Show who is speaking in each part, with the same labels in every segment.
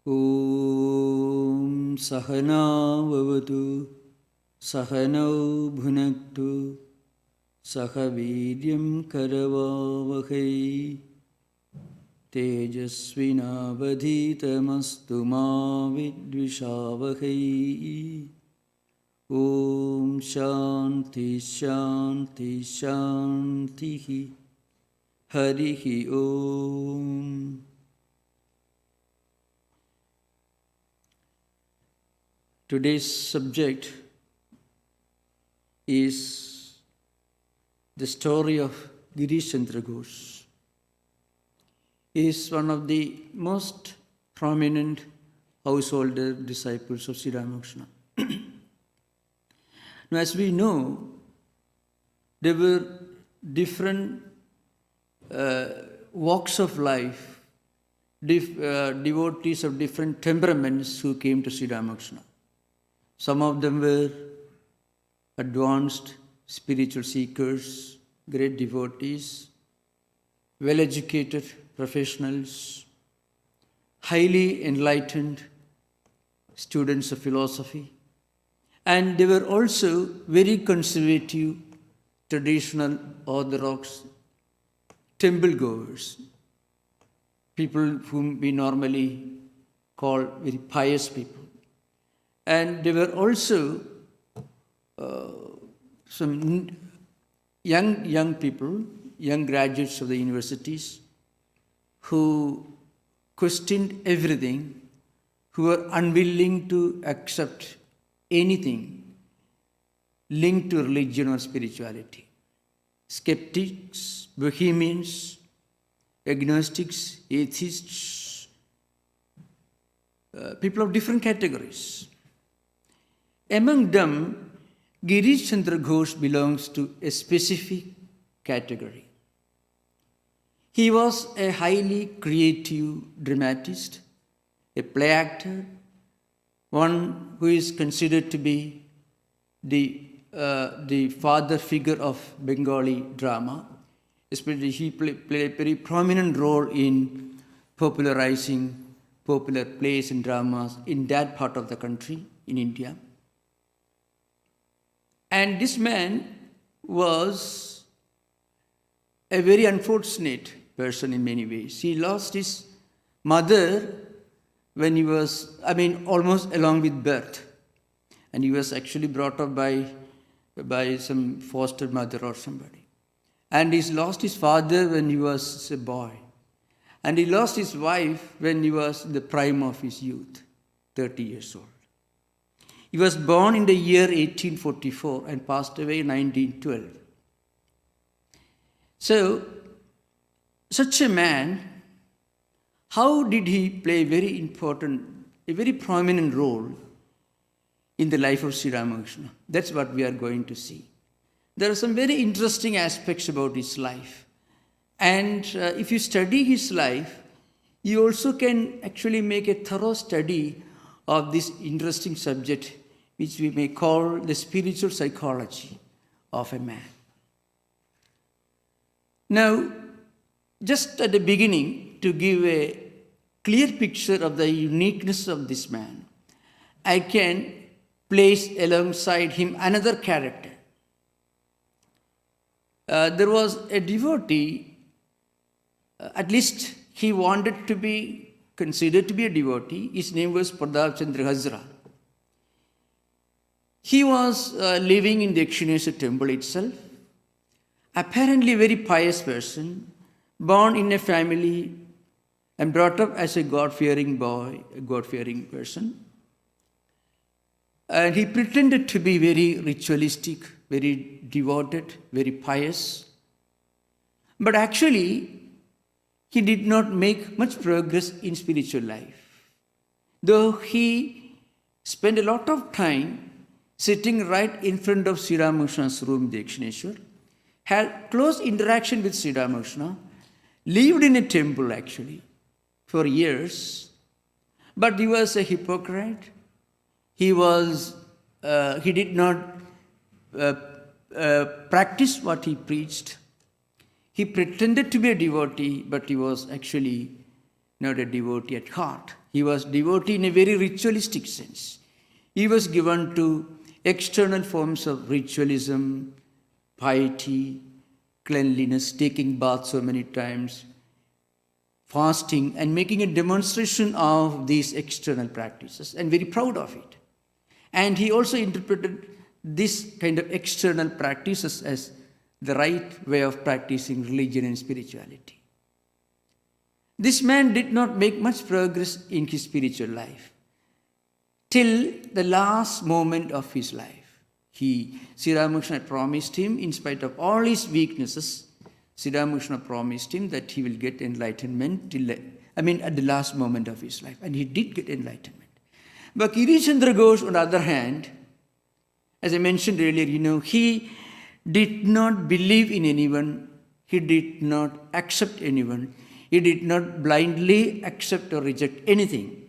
Speaker 1: Om Sahana Vavatu Sahanau Bhunaktu Sahavidyam Karavavahai Tejasvinavadhitamastu ma vidvishavahai. Om Shanti Shanti Shanti Harihi Om. Today's subject is the story of Girish Chandra Ghosh. He is one of the most prominent householder disciples of Sri Ramakrishna. Now, as we know, there were different walks of life, devotees of different temperaments who came to Sri Ramakrishna. Some of them were advanced spiritual seekers, great devotees, well-educated professionals, highly enlightened students of philosophy, and they were also very conservative, traditional, orthodox temple goers, people whom we normally call very pious people. And there were also some young people, young graduates of the universities, who questioned everything, who were unwilling to accept anything linked to religion or spirituality. Skeptics, bohemians, agnostics, atheists, people of different categories. Among them, Girish Chandra Ghosh belongs to a specific category. He was a highly creative dramatist, a play actor, one who is considered to be the father figure of Bengali drama. Especially he played a very prominent role in popularizing popular plays and dramas in that part of the country, in India. And this man was a very unfortunate person in many ways. He lost his mother when he was, almost along with birth. And he was actually brought up by some foster mother or somebody. And he lost his father when he was a boy. And he lost his wife when he was in the prime of his youth, 30 years old. He was born in the year 1844 and passed away in 1912. So, such a man, how did he play a very prominent role in the life of Sri Ramakrishna? That's what we are going to see. There are some very interesting aspects about his life. And if you study his life, you also can actually make a thorough study of this interesting subject, which we may call the spiritual psychology of a man. Now, just at the beginning, to give a clear picture of the uniqueness of this man, I can place alongside him another character. There was a devotee, at least he wanted to be considered to be a devotee. His name was Pradap Chandra Hazra. He was living in the Kshema temple itself, apparently a very pious person, born in a family and brought up as a God-fearing boy, a God-fearing person. And he pretended to be very ritualistic, very devoted, very pious. But actually, he did not make much progress in spiritual life. Though he spent a lot of time sitting right in front of Sri Ramakrishna's room, Dakshineshwar, had close interaction with Sri Ramakrishna, lived in a temple actually for years, but he was a hypocrite. He did not practice what he preached. He pretended to be a devotee, but he was actually not a devotee at heart. He was devotee in a very ritualistic sense. He was given to external forms of ritualism, piety, cleanliness, taking bath so many times, fasting, and making a demonstration of these external practices, and very proud of it. And he also interpreted this kind of external practices as the right way of practicing religion and spirituality. This man did not make much progress in his spiritual life till the last moment of his life. Sri Ramakrishna promised him, in spite of all his weaknesses, Sri Ramakrishna promised him that he will get enlightenment at the last moment of his life. And he did get enlightenment. But Girish Ghosh, on the other hand, as I mentioned earlier, he did not believe in anyone. He did not accept anyone. He did not blindly accept or reject anything.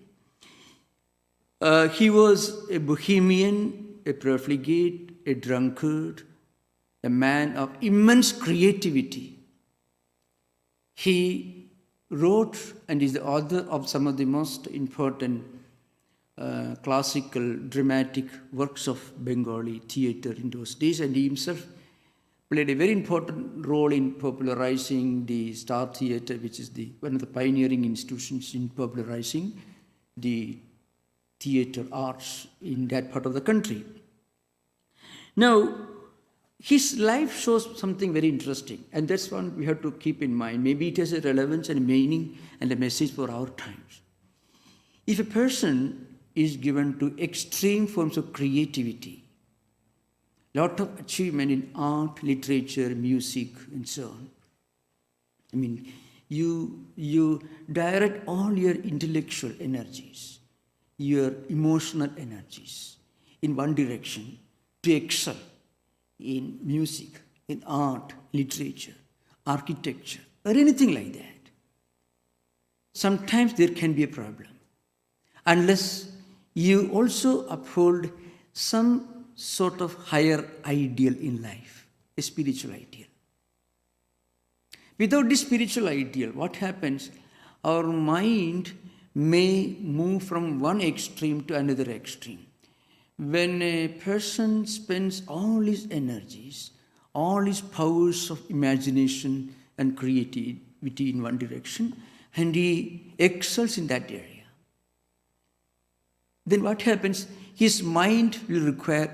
Speaker 1: He was a bohemian, a profligate, a drunkard, a man of immense creativity. He wrote and is the author of some of the most important classical dramatic works of Bengali theatre in those days, and he himself played a very important role in popularizing the Star Theatre, which is one of the pioneering institutions in popularizing the theatre arts in that part of the country. Now, his life shows something very interesting, and that's one we have to keep in mind. Maybe it has a relevance and a meaning and a message for our times. If a person is given to extreme forms of creativity, lot of achievement in art, literature, music, and so on, you direct all your intellectual energies, your emotional energies in one direction to excel in music, in art, literature, architecture, or anything like that. Sometimes there can be a problem unless you also uphold some sort of higher ideal in life, a spiritual ideal. Without this spiritual ideal, what happens? Our mind may move from one extreme to another extreme. When a person spends all his energies, all his powers of imagination and creativity in one direction, and he excels in that area, then what happens? His mind will require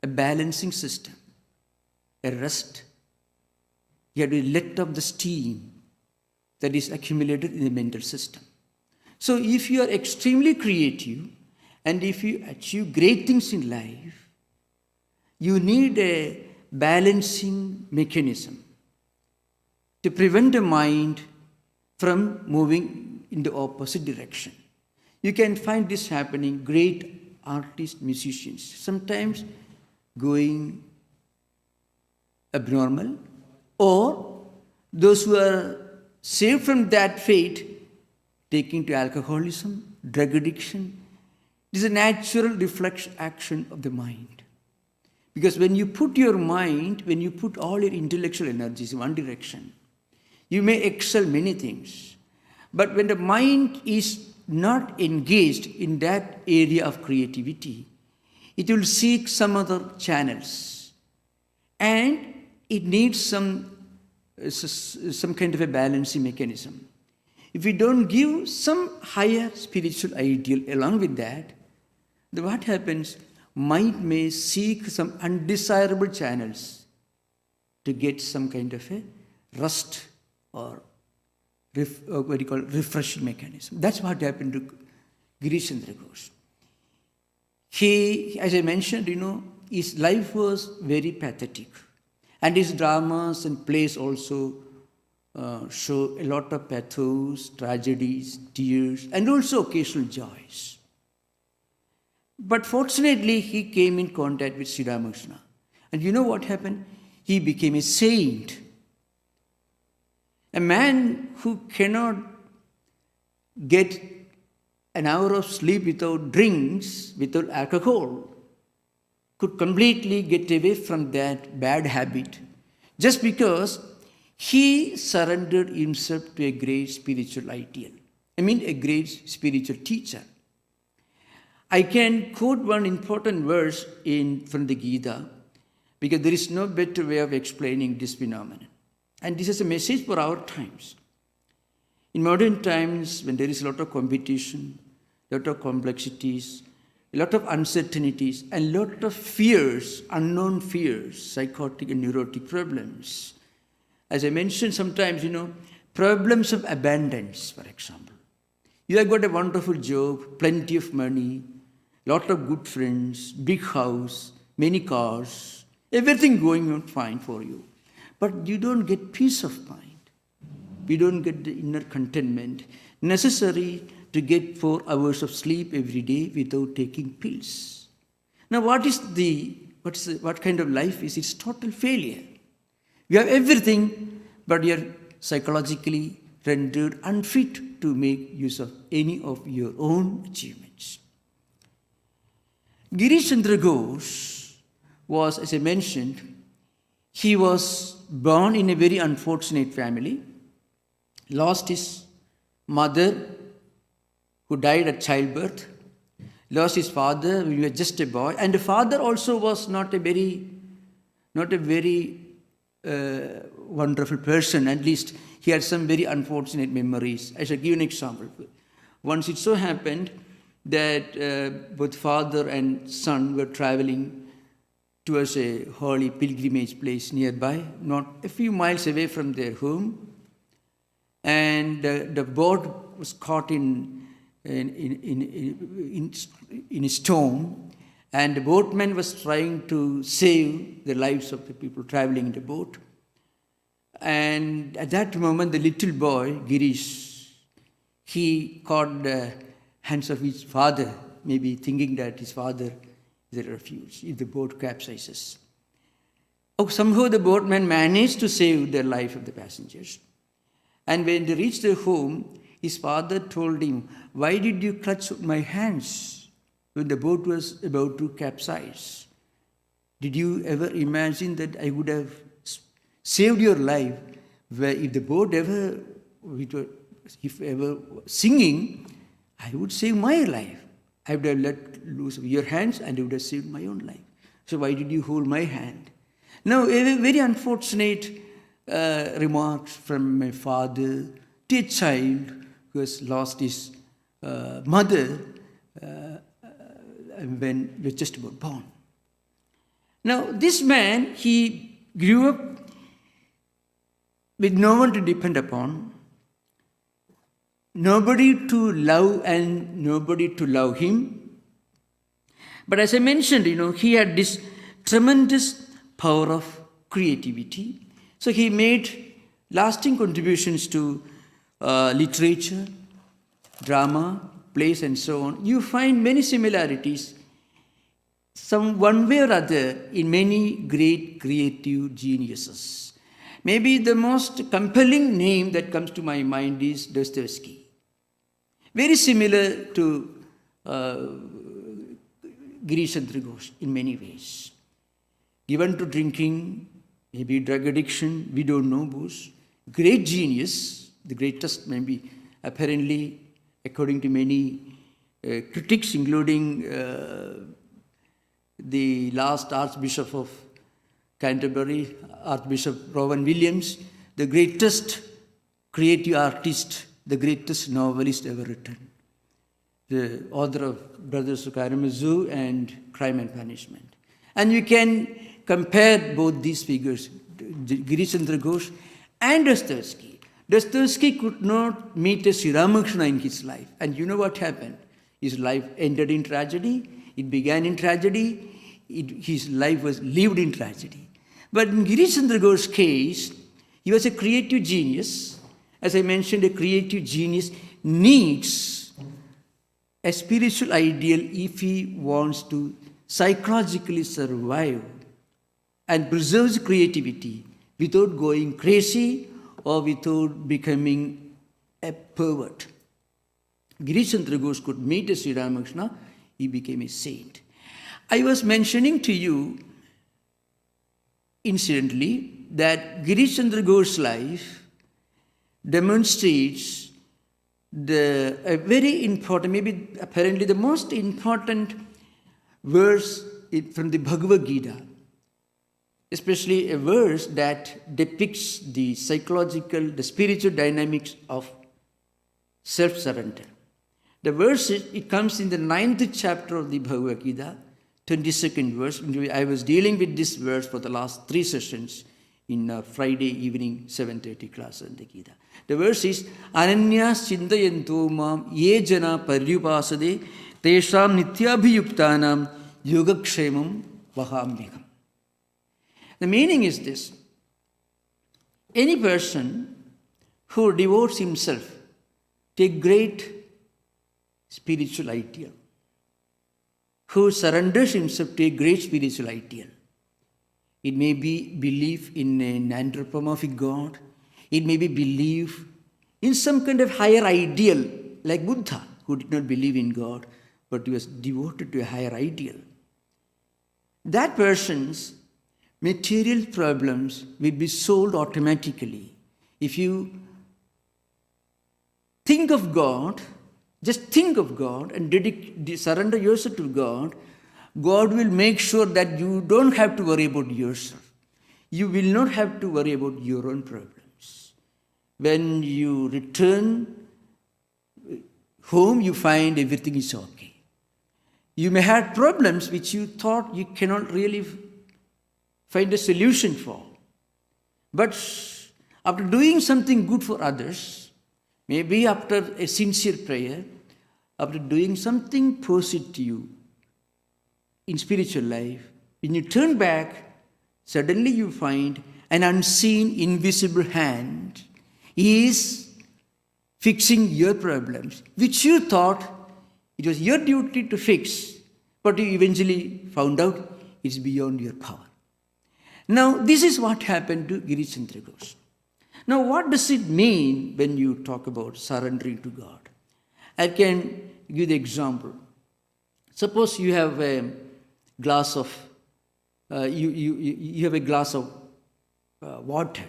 Speaker 1: a balancing system, a rest. He had to let up the steam that is accumulated in the mental system. So if you are extremely creative and if you achieve great things in life, you need a balancing mechanism to prevent the mind from moving in the opposite direction. You can find this happening, great artists, musicians, sometimes going abnormal, or those who are saved from that fate, taking to alcoholism, drug addiction. It is a natural reflex action of the mind. Because when you put your mind, when you put all your intellectual energies in one direction, you may excel many things. But when the mind is not engaged in that area of creativity, it will seek some other channels. And it needs some kind of a balancing mechanism. If we don't give some higher spiritual ideal along with that, then what happens? Mind may seek some undesirable channels to get some kind of a rest or refreshing mechanism. That's what happened to Girish Ghosh. He, as I mentioned, his life was very pathetic. And his dramas and plays also show a lot of pathos, tragedies, tears, and also occasional joys. But fortunately, he came in contact with Sri Ramakrishna. And you know what happened? He became a saint. A man who cannot get an hour of sleep without drinks, without alcohol, could completely get away from that bad habit just because he surrendered himself to a great spiritual ideal. a great spiritual teacher. I can quote one important verse from the Gita, because there is no better way of explaining this phenomenon. And this is a message for our times. In modern times, when there is a lot of competition, a lot of complexities, a lot of uncertainties, and a lot of fears, unknown fears, psychotic and neurotic problems. As I mentioned sometimes, problems of abundance, for example. You have got a wonderful job, plenty of money, lot of good friends, big house, many cars, everything going on fine for you. But you don't get peace of mind. You don't get the inner contentment necessary to get 4 hours of sleep every day without taking pills. Now, what kind of life is? It's total failure. You have everything, but you are psychologically rendered unfit to make use of any of your own achievements. Girish Chandra Ghosh was, as I mentioned, he was born in a very unfortunate family, lost his mother who died at childbirth, lost his father when he was just a boy, and the father also was not a very wonderful person. At least he had some very unfortunate memories. I shall give an example. Once it so happened that both father and son were traveling towards a holy pilgrimage place nearby, not a few miles away from their home, and the boat was caught in a storm, and the boatman was trying to save the lives of the people traveling in the boat. And at that moment, the little boy, Girish, he caught the hands of his father, maybe thinking that his father is a refuge if the boat capsizes. Somehow the boatman managed to save the life of the passengers. And when they reached their home, his father told him, "Why did you clutch my hands when the boat was about to capsize? Did you ever imagine that I would have saved your life if the boat ever sinking, I would save my life. I would have let loose of your hands and I would have saved my own life. So why did you hold my hand?" Now, a very unfortunate remarks from my father to a child who has lost his mother when he was just about born. Now, this man, he grew up with no one to depend upon, nobody to love and nobody to love him. But as I mentioned, he had this tremendous power of creativity. So he made lasting contributions to literature, drama, plays, and so on. You find many similarities, one way or other, in many great creative geniuses. Maybe the most compelling name that comes to my mind is Dostoevsky. Very similar to Girish Chandra Ghosh in many ways. Given to drinking, maybe drug addiction, we don't know Ghosh. Great genius, the greatest maybe, apparently, according to many critics, including the last Archbishop of Canterbury, Archbishop Rowan Williams, the greatest creative artist, the greatest novelist ever written, the author of Brothers Karamazov and Crime and Punishment. And you can compare both these figures, Girish Chandra Ghosh and Dostoevsky. Dostoevsky could not meet a Sri Ramakrishna in his life. And you know what happened? His life ended in tragedy. It began in tragedy. His life was lived in tragedy. But in Girish Chandra Ghosh's case, he was a creative genius. As I mentioned, a creative genius needs a spiritual ideal if he wants to psychologically survive and preserves creativity without going crazy or without becoming a pervert. Girish Chandra Ghosh could meet a Sri Ramakrishna, he became a saint. I was mentioning to you, incidentally, that Girish Chandra Ghosh's life demonstrates a very important, maybe apparently the most important verse from the Bhagavad Gita, especially a verse that depicts the psychological, the spiritual dynamics of self-surrender. The verse, it comes in the 9th chapter of the Bhagavad Gita, 22nd verse. I was dealing with this verse for the last 3 sessions in Friday evening 7:30 class in the Gita. The verse is, Ananyas chintayanto mam ye jana paryupasade tesham nityabhiyuktanam yogakshemam vahamyakam. The meaning is this: any person who devotes himself to a great spiritual ideal, who surrenders himself to a great spiritual ideal. It may be belief in an anthropomorphic God. It may be belief in some kind of higher ideal, like Buddha, who did not believe in God, but he was devoted to a higher ideal. That person's material problems will be solved automatically. If you think of God, just think of God and surrender yourself to God, God will make sure that you don't have to worry about yourself. You will not have to worry about your own problems. When you return home, you find everything is okay. You may have problems which you thought you cannot really find a solution for. But after doing something good for others, maybe after a sincere prayer, after doing something positive in spiritual life, when you turn back, suddenly you find an unseen, invisible hand is fixing your problems, which you thought it was your duty to fix, but you eventually found out it's beyond your power. Now, this is what happened to Girish Chandra Ghosh. Now, what does it mean when you talk about surrendering to God? I can give the example. Suppose you have a glass of you have a glass of water.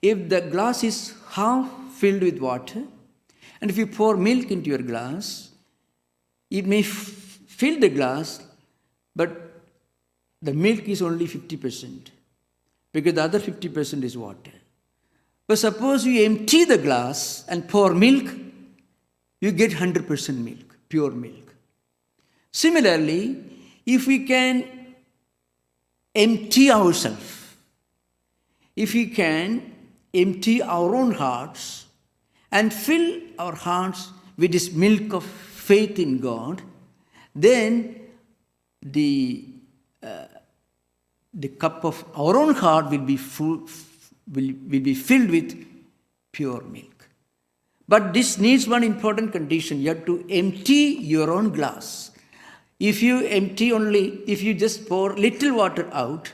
Speaker 1: If the glass is half filled with water, and if you pour milk into your glass, it may fill the glass, but the milk is only 50%, because the other 50% is water. But suppose you empty the glass and pour milk, you get 100% milk, pure milk. Similarly, if we can empty ourselves, if we can empty our own hearts and fill our hearts with this milk of faith in God, then the cup of our own heart will be full, will be filled with pure milk. But this needs one important condition. You have to empty your own glass. If you just pour little water out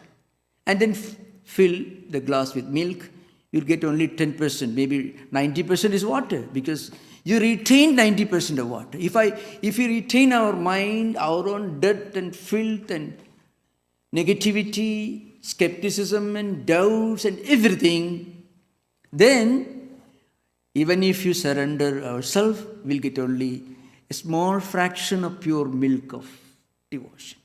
Speaker 1: and then fill the glass with milk, you'll get only 10%, maybe 90% is water, because you retain 90% of water. If you retain our mind, our own dirt and filth and negativity, skepticism and doubts and everything, then even if you surrender ourselves, we'll get only a small fraction of pure milk of devotion.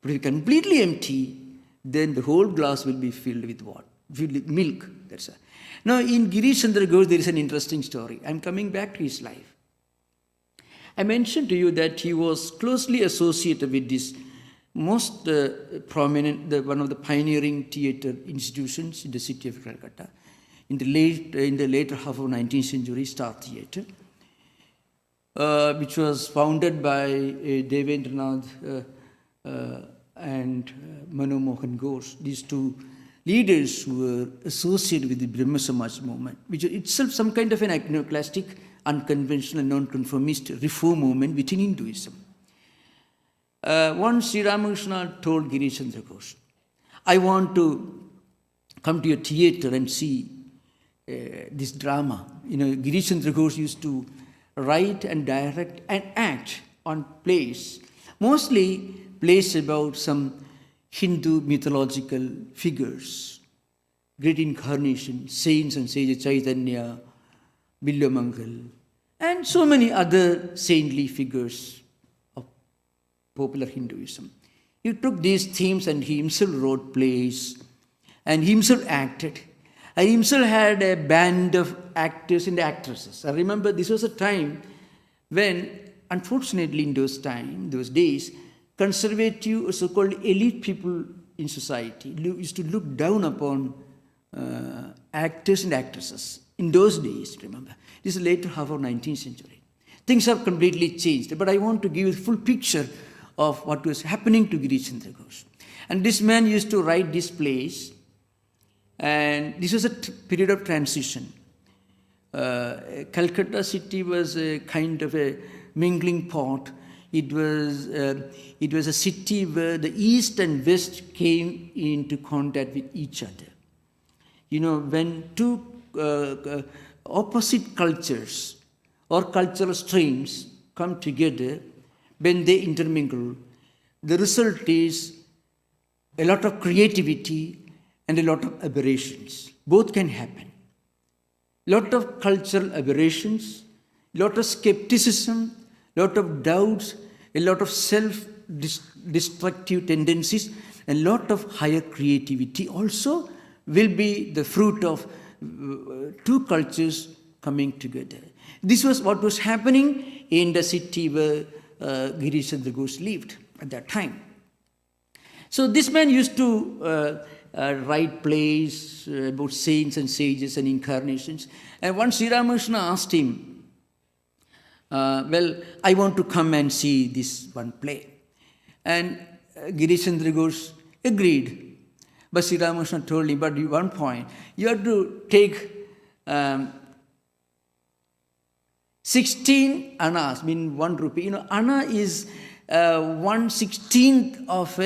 Speaker 1: But if you completely empty, then the whole glass will be filled with what? Filled with milk. Now, in Girish Chandra Ghosh, there is an interesting story. I'm coming back to his life. I mentioned to you that he was closely associated with this most prominent, one of the pioneering theatre institutions in the city of Calcutta, in the later half of 19th century, Star Theatre, which was founded by Devendranath and Mano Mohan Ghosh, these two leaders who were associated with the Brahma Samaj movement, which is itself some kind of an iconoclastic, unconventional, non-conformist reform movement within Hinduism. Once Sri Ramakrishna told Girish Chandra Ghosh, I want to come to your theatre and see this drama. Girish Chandra Ghosh used to write and direct and act on plays, mostly plays about some Hindu mythological figures, great incarnation, saints and sages, Chaitanya, Bilyamangal, and so many other saintly figures of popular Hinduism. He took these themes and he himself wrote plays and he himself acted. I himself had a band of actors and actresses. I remember this was a time when, unfortunately, in those days, conservative or so-called elite people in society used to look down upon actors and actresses. In those days, remember, this is later half of 19th century. Things have completely changed, but I want to give you a full picture of what was happening to Girish Chandra Ghosh. And this man used to write these plays, and this was a period of transition. Calcutta city was a kind of a mingling pot. It was a city where the east and west came into contact with each other. You know, when two opposite cultures or cultural streams come together, when they intermingle, the result is a lot of creativity and a lot of aberrations. Both can happen. Lot of cultural aberrations, lot of skepticism, lot of doubts, a lot of self-destructive tendencies, and lot of higher creativity also will be the fruit of two cultures coming together. This was what was happening in the city where Girish Chandra Ghosh lived at that time. So this man used to write plays about saints and sages and incarnations. And once Sri Ramakrishna asked him, well, I want to come and see this one play. And Girish Chandra Ghosh agreed. But Sri Ramakrishna told him, but at one point, you have to take 16 annas, mean 1 rupee. You know, anna is 1/16 of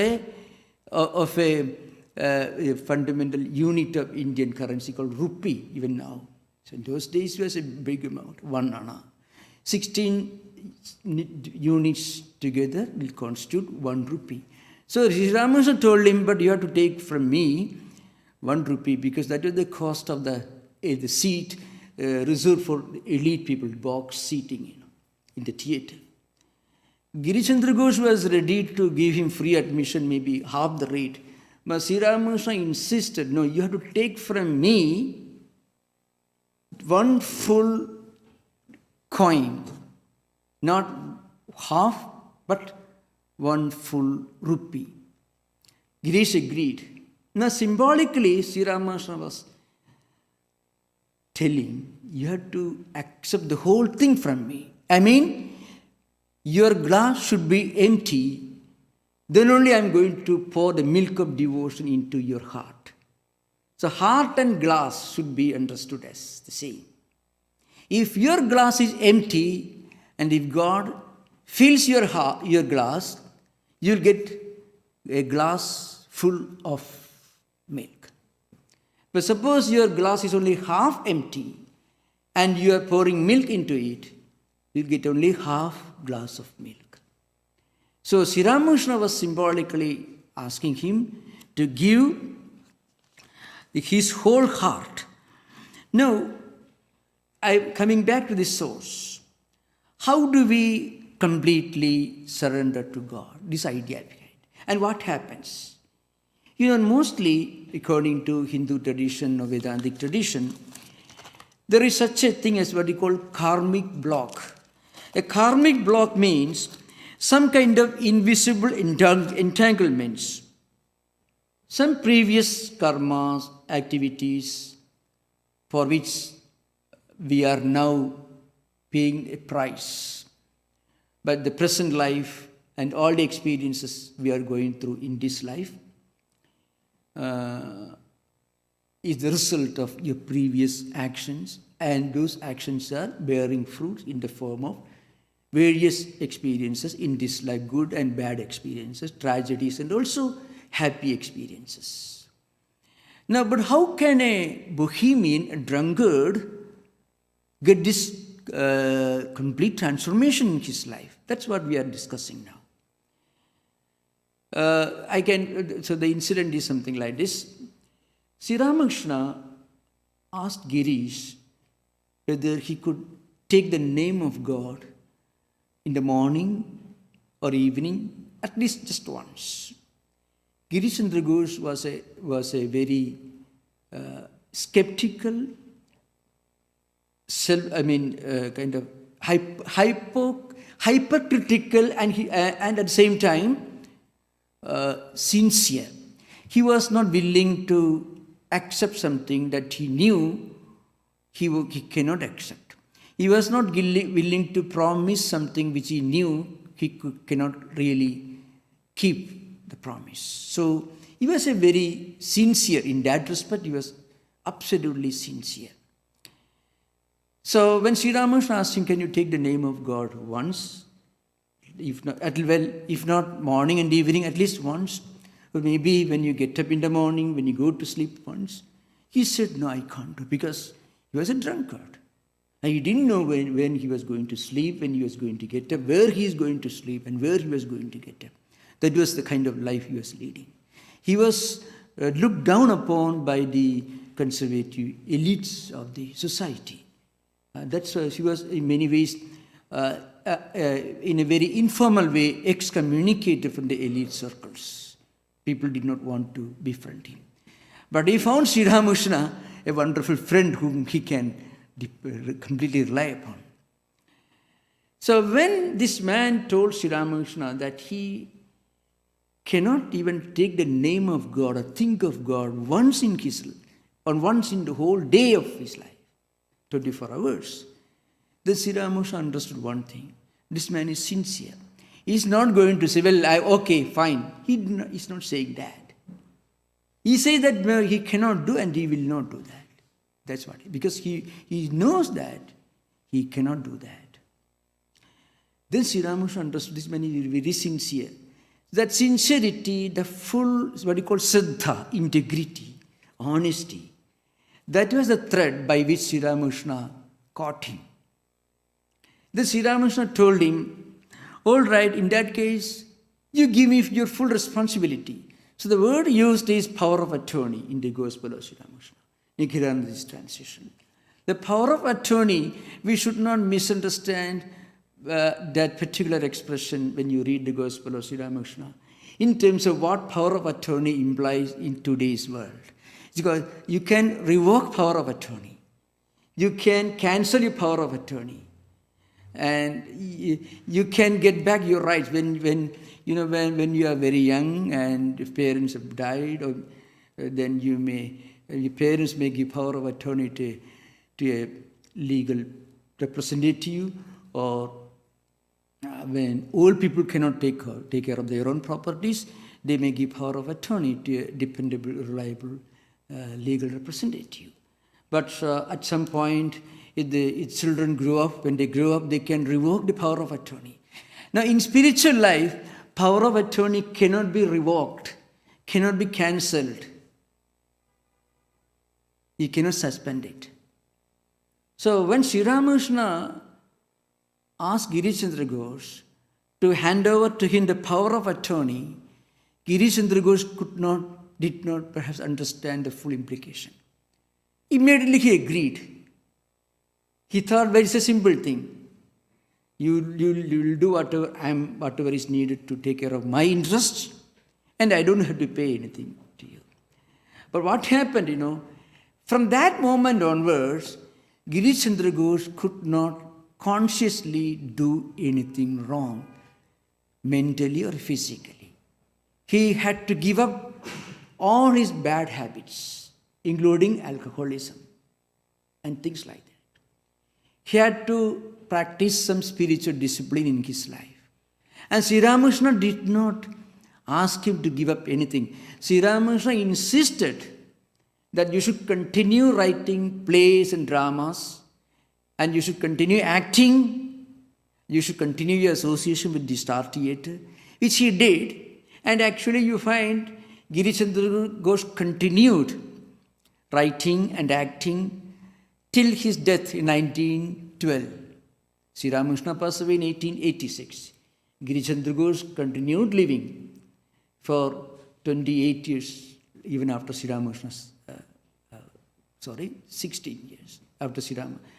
Speaker 1: a fundamental unit of Indian currency called rupee, even now. So in those days, it was a big amount, 1 anna. 16 units together will constitute 1 rupee. So Sri Ramakrishna told him, but you have to take from me 1 rupee because that is the cost of the seat reserved for elite people, box seating, you know, in the theatre. Girish Chandra Ghosh was ready to give him free admission, maybe half the rate. But Sri Ramakrishna insisted, no, you have to take from me 1 full coin, not half, but 1 full rupee. Girish agreed. Now, symbolically, Sri Ramakrishna was telling, you have to accept the whole thing from me. I mean, your glass should be empty. Then only I am going to pour the milk of devotion into your heart. So heart and glass should be understood as the same. If your glass is empty, and if God fills your glass, you'll get a glass full of milk. But suppose your glass is only half empty, and you are pouring milk into it, you'll get only half glass of milk. So Sri Ramakrishna was symbolically asking him to give his whole heart. Now, coming back to the source, how do we completely surrender to God? This idea behind. And what happens? You know, mostly according to Hindu tradition or Vedantic tradition, there is such a thing as what we call karmic block. A karmic block means some kind of invisible entanglements, some previous karmas, activities for which we are now paying a price. But the present life and all the experiences we are going through in this life is the result of your previous actions, and those actions are bearing fruit in the form of various experiences in this life, good and bad experiences, tragedies, and also happy experiences. Now, but how can a bohemian, a drunkard, get this complete transformation in his life? That's what we are discussing now. So the incident is something like this. Sri Ramakrishna asked Girish whether he could take the name of God in the morning or evening, at least just once. Girish Chandra Ghosh was a very skeptical, kind of hypercritical, and at the same time sincere. He was not willing to accept something that he knew he cannot accept. He was not willing to promise something which he knew he cannot really keep the promise. So he was a very sincere in that respect. He was absolutely sincere. So when Sri Ramakrishna asked him, can you take the name of God once? If not morning and evening, at least once. Or maybe when you get up in the morning, when you go to sleep once. He said, no, I can't do, because he was a drunkard. And he didn't know when he was going to sleep, when he was going to get up, where he is going to sleep, and where he was going to get up. That was the kind of life he was leading. He was looked down upon by the conservative elites of the society. That's why he was in many ways, in a very informal way, excommunicated from the elite circles. People did not want to befriend him. But he found Sri Ramakrishna a wonderful friend whom he can completely rely upon. So when this man told Sri Ramakrishna that he cannot even take the name of God or think of God once in the whole day of his life, 24 hours, then Sri Ramakrishna understood one thing. This man is sincere. He's not going to say, well, okay, fine. He's not saying that. He says that no, he cannot do and he will not do that. That's what. Because he knows that he cannot do that. Then Sri Ramakrishna understood this man is very sincere. That sincerity, the full, what you call saddha, integrity, honesty, that was the thread by which Sri Ramakrishna caught him. Then Sri Ramakrishna told him, all right, in that case, you give me your full responsibility. So the word used is power of attorney in the Gospel of Sri Ramakrishna. Nikhilananda's translation. The power of attorney, we should not misunderstand that particular expression when you read the Gospel of Sri Ramakrishna in terms of what power of attorney implies in today's world. Because you can revoke power of attorney. You can cancel your power of attorney. And you can get back your rights when you are very young and if parents have died, or then your parents may give power of attorney to a legal representative, or when old people cannot take care of their own properties, they may give power of attorney to a dependable, reliable legal representative. But at some point, if the children grow up, when they grow up, they can revoke the power of attorney. Now, in spiritual life, power of attorney cannot be revoked, cannot be cancelled. You cannot suspend it. So when Sri Ramakrishna asked Girish Chandra Ghosh to hand over to him the power of attorney, Girish Chandra Ghosh did not perhaps understand the full implication. Immediately he agreed. He thought, well, it's a simple thing. You will do whatever is needed to take care of my interests, and I don't have to pay anything to you. But what happened, from that moment onwards, Girish Chandra Ghosh could not consciously do anything wrong, mentally or physically. He had to give up all his bad habits, including alcoholism and things like that. He had to practice some spiritual discipline in his life. And Sri Ramakrishna did not ask him to give up anything. Sri Ramakrishna insisted that you should continue writing plays and dramas, and you should continue acting, you should continue your association with the Star Theatre, which he did. And actually you find Girish Chandra Ghosh continued writing and acting till his death in 1912. Sri Ramakrishna passed away in 1886. Girish Chandra Ghosh continued living for 28 years, even after Sri Ramakrishna's, 16 years after Sri Ramakrishna.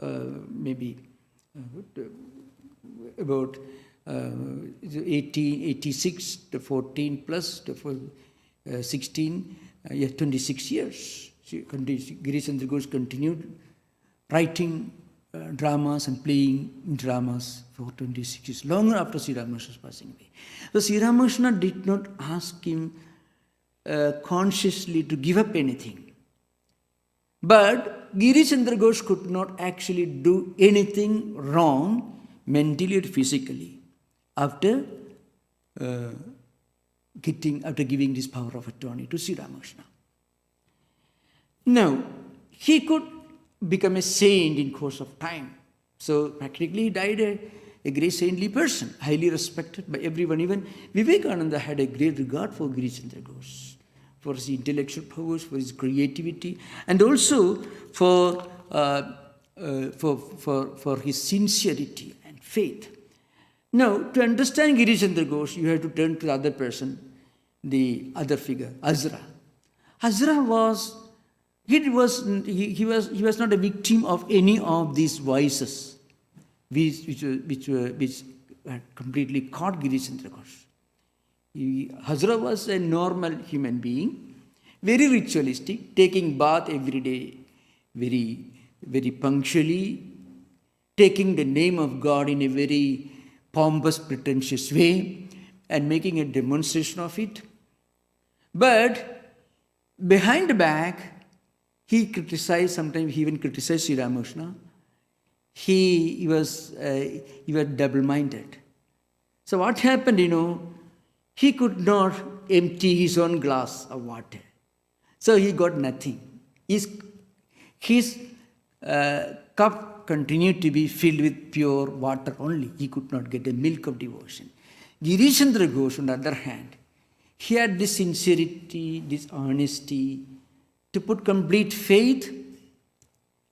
Speaker 1: maybe about 1886 to 14 plus to 16, 26 years. Girish Chandra Ghosh continued writing dramas and playing dramas for 26 years, long after Sri Ramakrishna's passing away. So Sri Ramakrishna did not ask him consciously to give up anything. But Girish Chandra Ghosh could not actually do anything wrong mentally or physically after giving this power of attorney to Sri Ramakrishna. Now, he could become a saint in course of time. So practically he died a great saintly person, highly respected by everyone. Even Vivekananda had a great regard for Girish Chandra Ghosh, for his intellectual powers, for his creativity, and also for his sincerity and faith. Now, to understand Girish Chandra Ghosh, you have to turn to the other person, the other figure, Azra. Azra was not a victim of any of these vices, which had completely caught Girish Chandra Ghosh. Hazra was a normal human being, very ritualistic, taking bath every day, very, very punctually, taking the name of God in a very pompous, pretentious way, and making a demonstration of it. But behind the back, he criticized, sometimes he even criticized Sri Ramakrishna. He was double-minded. So what happened, he could not empty his own glass of water. So he got nothing. His cup continued to be filled with pure water only. He could not get the milk of devotion. Girish Chandra Ghosh, on the other hand, he had this sincerity, this honesty, to put complete faith,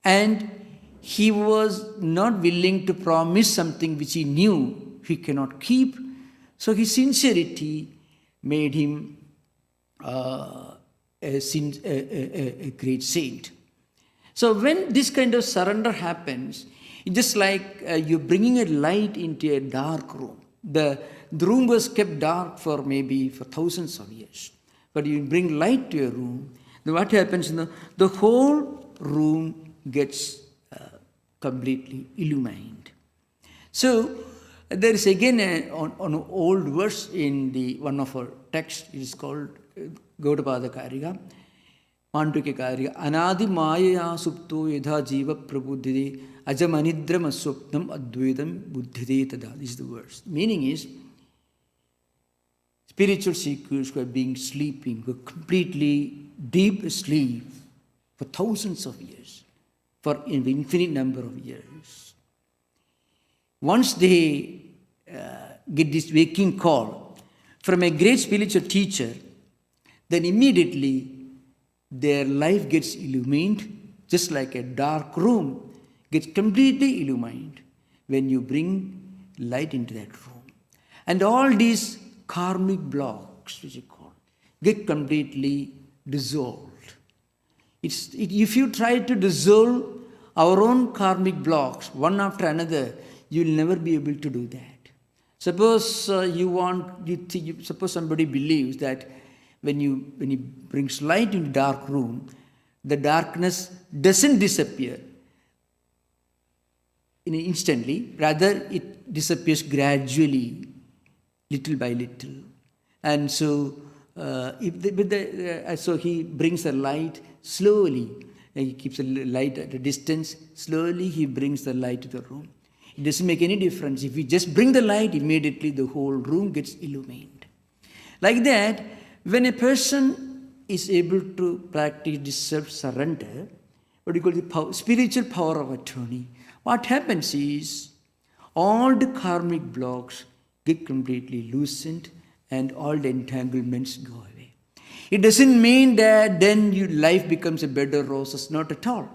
Speaker 1: and he was not willing to promise something which he knew he cannot keep. So his sincerity made him a great saint. So when this kind of surrender happens, it's just like you're bringing a light into a dark room. The room was kept dark for thousands of years. But you bring light to a room, then what happens? The whole room gets completely illumined. So there is again an old verse in one of our texts. It is called Gaudapada Karika, Mandukya Karika. Anadi Maya Supto Yadha Jiva Prabhuddhide Ajamanidram Aswapnam Advaidam Buddhide Tada. This is the verse. Meaning is, spiritual seekers who are being sleeping, who are completely deep asleep for thousands of years, for an infinite number of years. Once they get this waking call from a great spiritual teacher, then immediately their life gets illumined, just like a dark room gets completely illumined when you bring light into that room. And all these karmic blocks, which you call, get completely dissolved. If you try to dissolve our own karmic blocks one after another, you will never be able to do that. Suppose suppose somebody believes that when he brings light into dark room, the darkness doesn't disappear instantly. Rather, it disappears gradually, little by little. And so, so he brings the light slowly. He keeps the light at a distance. Slowly, he brings the light to the room. It doesn't make any difference. If we just bring the light, immediately the whole room gets illumined. Like that, when a person is able to practice this self-surrender, what you call the spiritual power of attorney, what happens is all the karmic blocks get completely loosened and all the entanglements go away. It doesn't mean that then your life becomes a bed of roses, not at all.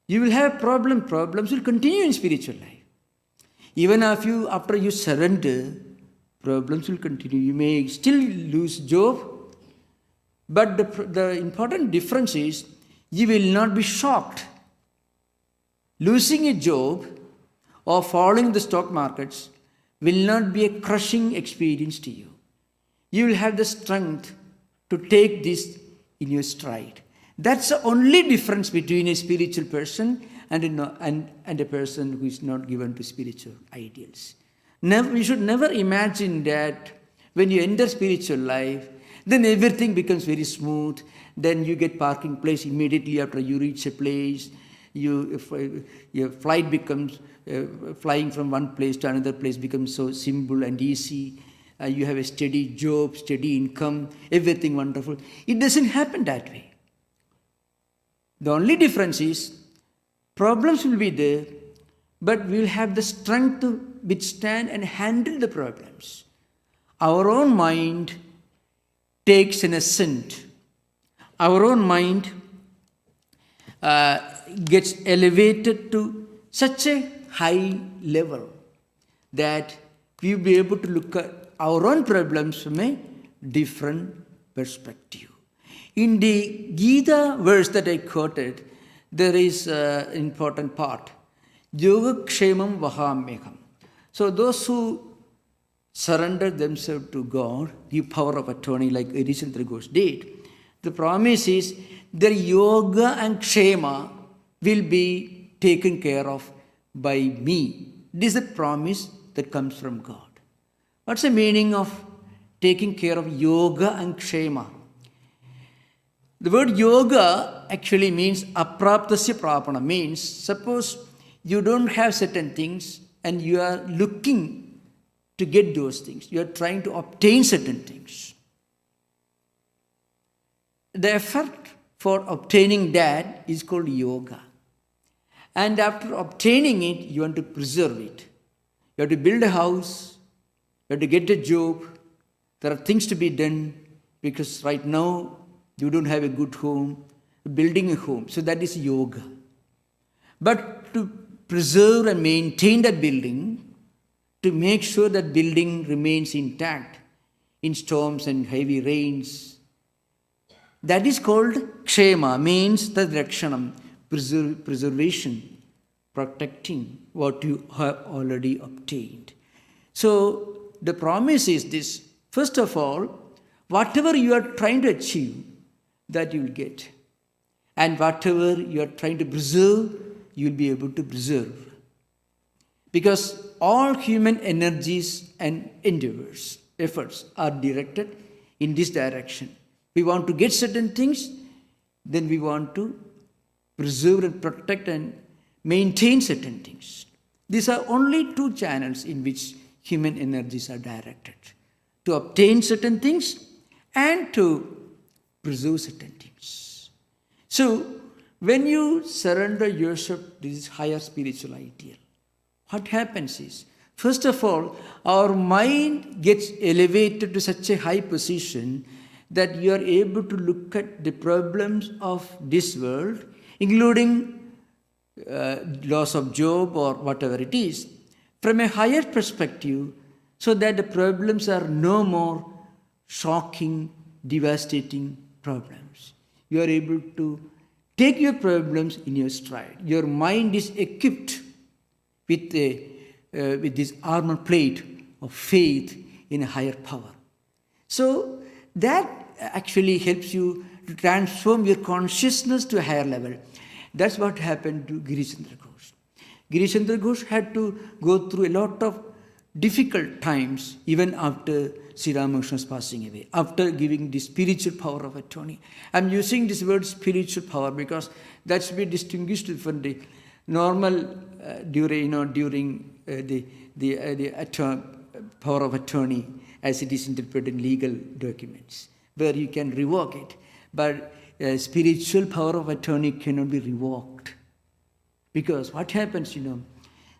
Speaker 1: You will have problems will continue in spiritual life. Even after you surrender, problems will continue. You may still lose job, but the important difference is you will not be shocked Losing a job or falling the stock markets will not be a crushing experience to you. You will have the strength to take this in your stride. That's the only difference between a spiritual person and a person who is not given to spiritual ideals. You should never imagine that when you enter spiritual life, then everything becomes very smooth. Then you get parking place immediately after you reach a place. Your flight becomes, flying from one place to another place becomes so simple and easy. You have a steady job, steady income, everything wonderful. It doesn't happen that way. The only difference is problems will be there, but we will have the strength to withstand and handle the problems. Our own mind takes an ascent. Our own mind gets elevated to such a high level that we will be able to look at our own problems from a different perspective. In the Gita verse that I quoted, there is an important part. Yoga Kshemam Vahamekam. So those who surrender themselves to God, give power of attorney like Ghosh did, the promise is their yoga and Kshema will be taken care of by me. This is a promise that comes from God. What's the meaning of taking care of yoga and Kshema? The word yoga actually means apraptasya prapana, means suppose you don't have certain things and you are looking to get those things. You are trying to obtain certain things. The effort for obtaining that is called yoga. And after obtaining it, you want to preserve it. You have to build a house. You have to get a job. There are things to be done because right now you don't have a good home. Building a home. So that is yoga. But to preserve and maintain that building, to make sure that building remains intact in storms and heavy rains, that is called Kshema, means the rakshanam, preservation, protecting what you have already obtained. So the promise is this: first of all, whatever you are trying to achieve, that you will get. And whatever you are trying to preserve, you will be able to preserve. Because all human energies and endeavors, efforts are directed in this direction. We want to get certain things, then we want to preserve and protect and maintain certain things. These are only two channels in which human energies are directed: to obtain certain things and to preserve certain things. So, when you surrender yourself to this higher spiritual ideal, what happens is, first of all, our mind gets elevated to such a high position that you are able to look at the problems of this world, including loss of job or whatever it is, from a higher perspective, so that the problems are no more shocking, devastating problems. You are able to take your problems in your stride. Your mind is equipped with this armor plate of faith in a higher power. So that actually helps you to transform your consciousness to a higher level. That's what happened to Girish Ghosh. Girish Ghosh had to go through a lot of difficult times even after Sri Ramakrishna's passing away, after giving the spiritual power of attorney. I'm using this word spiritual power because that should be distinguished from the normal during the power of attorney as it is interpreted in legal documents, where you can revoke it. But spiritual power of attorney cannot be revoked. Because what happens,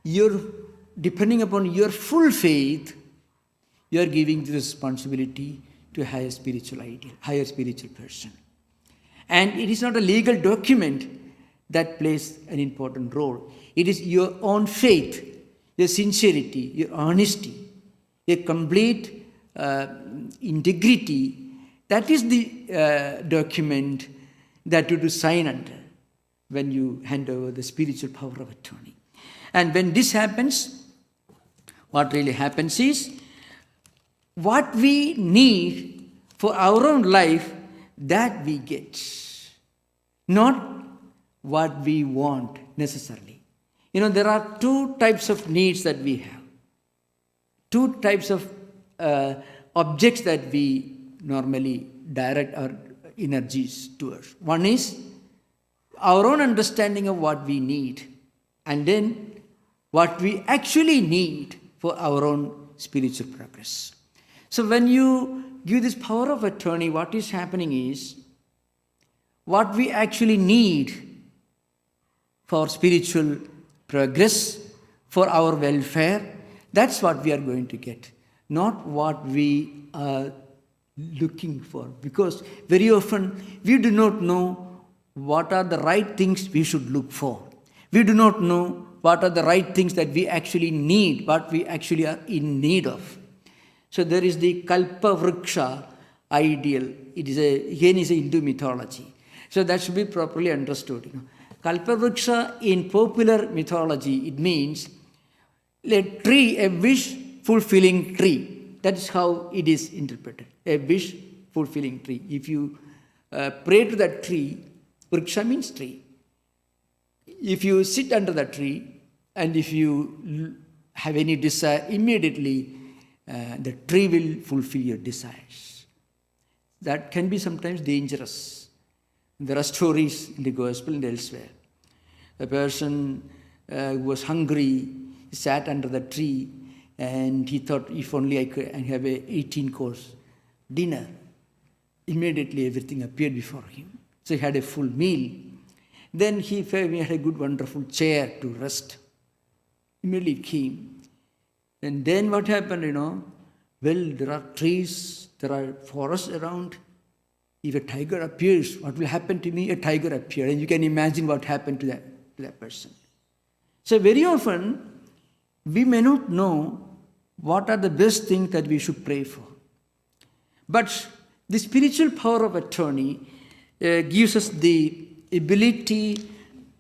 Speaker 1: you're depending upon your full faith, you are giving the responsibility to a higher spiritual ideal, higher spiritual person. And it is not a legal document that plays an important role. It is your own faith, your sincerity, your honesty, your complete integrity. That is the document that you do sign under. when you hand over the spiritual power of attorney. And when this happens, what really happens is, what we need for our own life, that we get. Not what we want necessarily. There are two types of needs that we have. Two types of objects that we normally direct our energies towards. One is our own understanding of what we need, and then what we actually need for our own spiritual progress. So when you give this power of attorney, what is happening is, what we actually need for spiritual progress, for our welfare, that's what we are going to get, not what we are looking for. Because very often we do not know what are the right things we should look for. We do not know what are the right things that we actually need, what we actually are in need of. So there is the Kalpa Vriksha ideal. It is again a Hindu mythology. So that should be properly understood. Kalpa Vriksha in popular mythology, it means a tree, a wish-fulfilling tree. That is how it is interpreted. A wish-fulfilling tree. If you pray to that tree, Vriksha means tree. If you sit under the tree and if you have any desire, immediately the tree will fulfill your desires. That can be sometimes dangerous. There are stories in the gospel and elsewhere. A person who was hungry sat under the tree and he thought, if only I could have a 18-course dinner. Immediately everything appeared before him. So he had a full meal. Then he felt he had a good, wonderful chair to rest. Immediately it came. And then what happened, Well, there are trees, there are forests around. If a tiger appears, what will happen to me? A tiger appeared. And you can imagine what happened to that person. So very often, we may not know what are the best things that we should pray for. But the spiritual power of attorney gives us the ability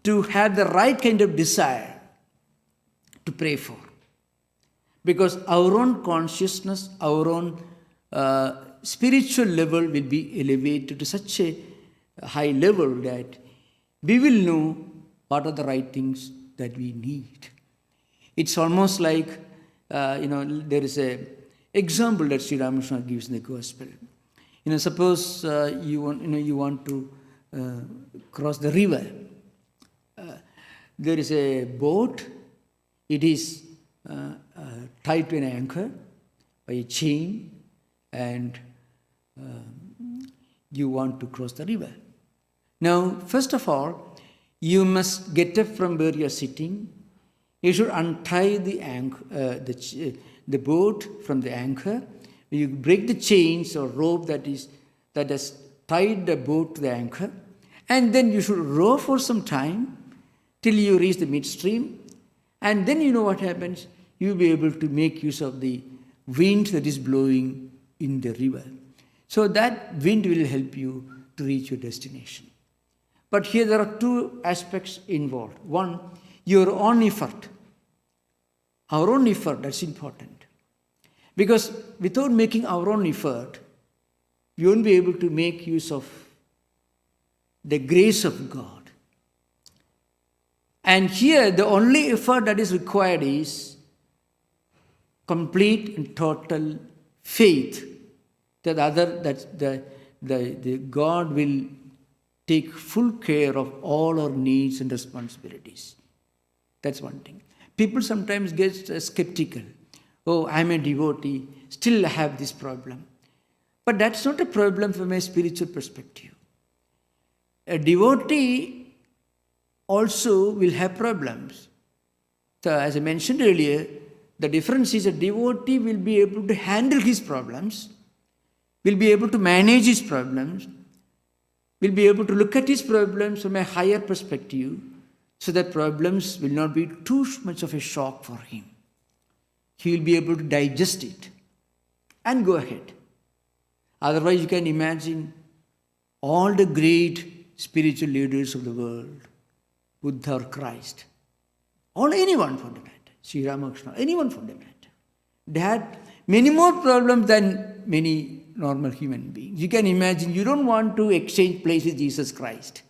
Speaker 1: to have the right kind of desire to pray for. Because our own consciousness, our own spiritual level will be elevated to such a high level that we will know what are the right things that we need. It's almost like, there is a example that Sri Ramakrishna gives in the gospel. Suppose you want to cross the river. There is a boat. It is tied to an anchor by a chain, and you want to cross the river. Now, first of all, you must get up from where you are sitting. You should untie the boat from the anchor. You break the chains or rope that has tied the boat to the anchor, and then you should row for some time till you reach the midstream, and then you know what happens. You will be able to make use of the wind that is blowing in the river. So that wind will help you to reach your destination. But here there are two aspects involved. One, your own effort. Our own effort, that's important. Because without making our own effort, we won't be able to make use of the grace of God. And here the only effort that is required is complete and total faith that the God will take full care of all our needs and responsibilities. That's one thing. People sometimes get skeptical. Oh, I'm a devotee, still I have this problem. But that's not a problem from a spiritual perspective. A devotee also will have problems. So as I mentioned earlier, the difference is a devotee will be able to handle his problems, will be able to manage his problems, will be able to look at his problems from a higher perspective, so that problems will not be too much of a shock for him. He will be able to digest it and go ahead. Otherwise, you can imagine all the great spiritual leaders of the world, Buddha or Christ, or anyone for the matter, Sri Ramakrishna, anyone for the matter. They had many more problems than many normal human beings. You can imagine, you don't want to exchange place with Jesus Christ.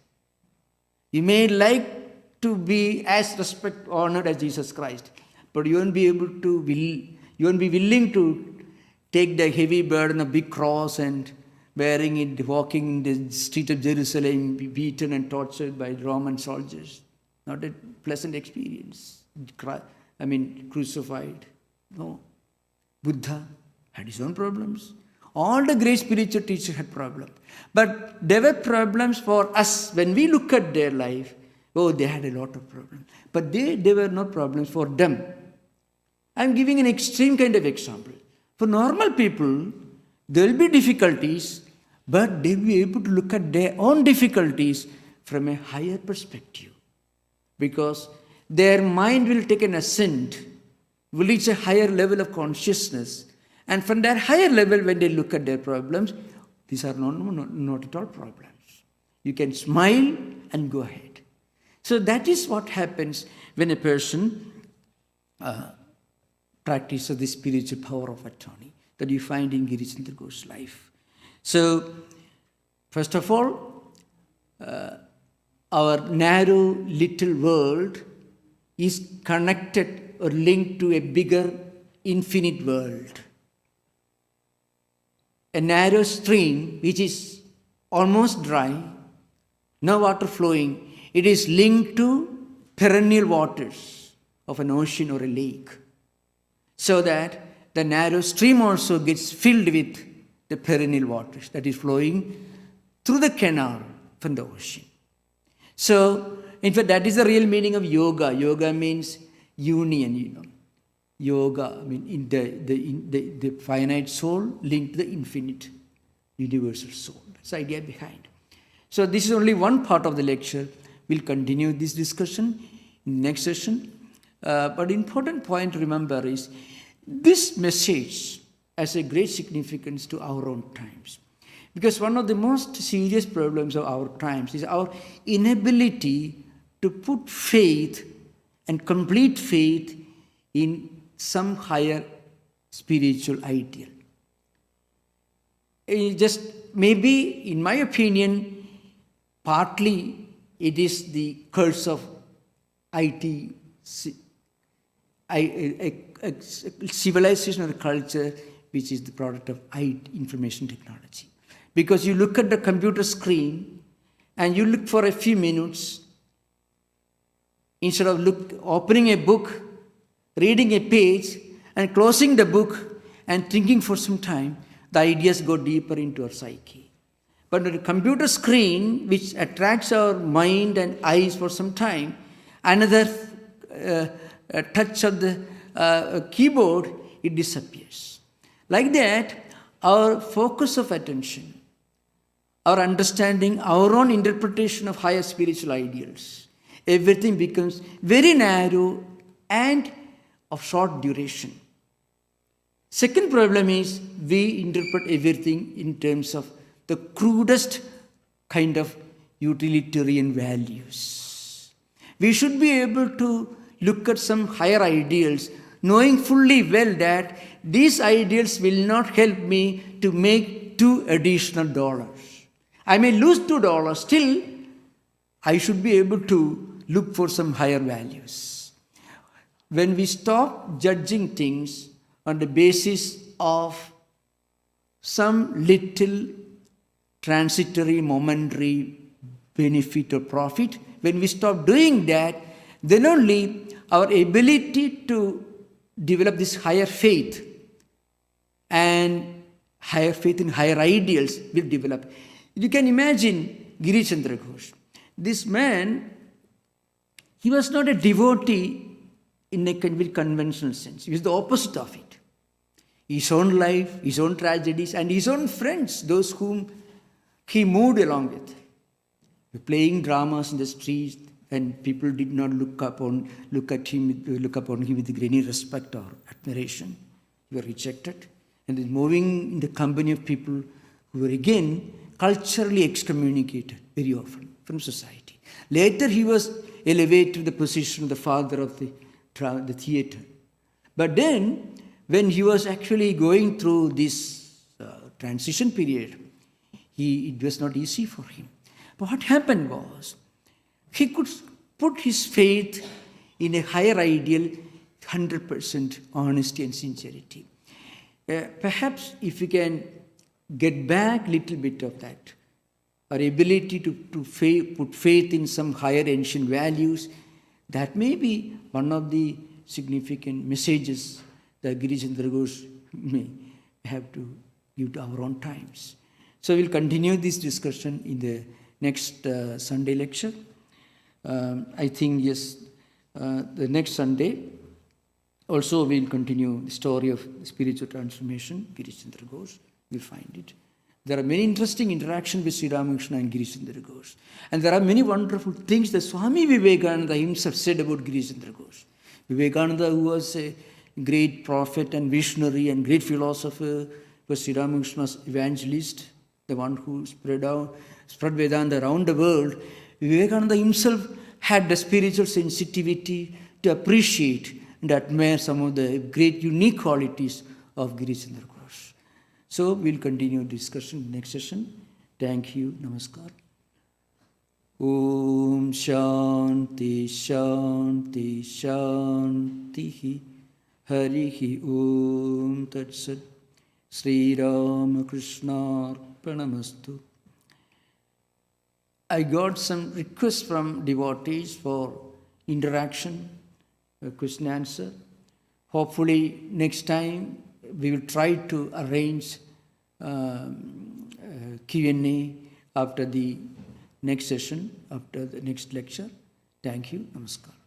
Speaker 1: You may like to be as honored as Jesus Christ, but you won't be willing to take the heavy burden of big cross and bearing it, walking in the street of Jerusalem, be beaten and tortured by Roman soldiers. Not a pleasant experience. Crucified. No. Buddha had his own problems. All the great spiritual teachers had problems. But there were problems for us. When we look at their life, they had a lot of problems. But they were not problems for them. I'm giving an extreme kind of example. For normal people, there will be difficulties, but they'll be able to look at their own difficulties from a higher perspective. Because their mind will take an ascent, will reach a higher level of consciousness. And from that higher level, when they look at their problems, these are not at all problems. You can smile and go ahead. So that is what happens when a person practices the spiritual power of attorney that you find in Girish Chandra Ghosh's life. So, first of all, our narrow little world is connected or linked to a bigger infinite world. A narrow stream which is almost dry, no water flowing, it is linked to perennial waters of an ocean or a lake. So that the narrow stream also gets filled with the perennial waters that is flowing through the canal from the ocean. So, in fact, that is the real meaning of yoga. Yoga means union, Yoga, in the finite soul linked to the infinite universal soul. That's the idea behind. So, this is only one part of the lecture. We'll continue this discussion in the next session. But important point to remember is this message has a great significance to our own times. Because one of the most serious problems of our times is our inability to put faith and complete faith in some higher spiritual ideal. Just maybe, in my opinion, partly it is the curse of IT, a civilization or a culture which is the product of information technology. Because you look at the computer screen and you look for a few minutes, instead of opening a book, reading a page and closing the book and thinking for some time, the ideas go deeper into our psyche. But the computer screen, which attracts our mind and eyes for some time, another touch of the keyboard, it disappears. Like that, our focus of attention, our understanding, our own interpretation of higher spiritual ideals, everything becomes very narrow and of short duration. Second problem is we interpret everything in terms of the crudest kind of utilitarian values. We should be able to look at some higher ideals, knowing fully well that these ideals will not help me to make $2 additional. I may lose $2, still I should be able to look for some higher values. When we stop judging things on the basis of some little transitory, momentary benefit or profit, when we stop doing that, then only our ability to develop this higher faith and higher faith in higher ideals will develop. You can imagine Girish Chandra Ghosh. This man, he was not a devotee in a conventional sense. He was the opposite of it. His own life, his own tragedies, and his own friends, those whom he moved along with. Playing dramas in the streets, and people did not look upon him with any respect or admiration. He was rejected. And then moving in the company of people who were again culturally excommunicated very often from society. Later, he was elevated to the position of the father of the theater. But then, when he was actually going through this transition period, it was not easy for him. But what happened was, he could put his faith in a higher ideal, 100% honesty and sincerity. Perhaps if we can get back a little bit of that, our ability to put faith in some higher ancient values, that may be one of the significant messages that Girish and Ghosh may have to give to our own times. So we'll continue this discussion in the next Sunday lecture. I think, yes, the next Sunday also we'll continue the story of spiritual transformation, Girish and Ghosh. We'll find it. There are many interesting interactions with Sri Ramakrishna and Girish and Ghosh. And there are many wonderful things that Swami Vivekananda himself said about Girish and Ghosh. Vivekananda, who was a great prophet and visionary and great philosopher, was Sri Ramakrishna's evangelist, the one who spread Vedanta around the world. Vivekananda himself had the spiritual sensitivity to appreciate and admire some of the great unique qualities of Girish and Ghosh. So we'll continue discussion next session. Thank you. Namaskar. Om Shanti Shanti Shanti Harihi Om Tat Sat Sri Ramakrishna Arpanamastu. I got some requests from devotees for interaction, question answer. Hopefully next time we will try to arrange Q&A after the next session, after the next lecture. Thank you. Namaskar.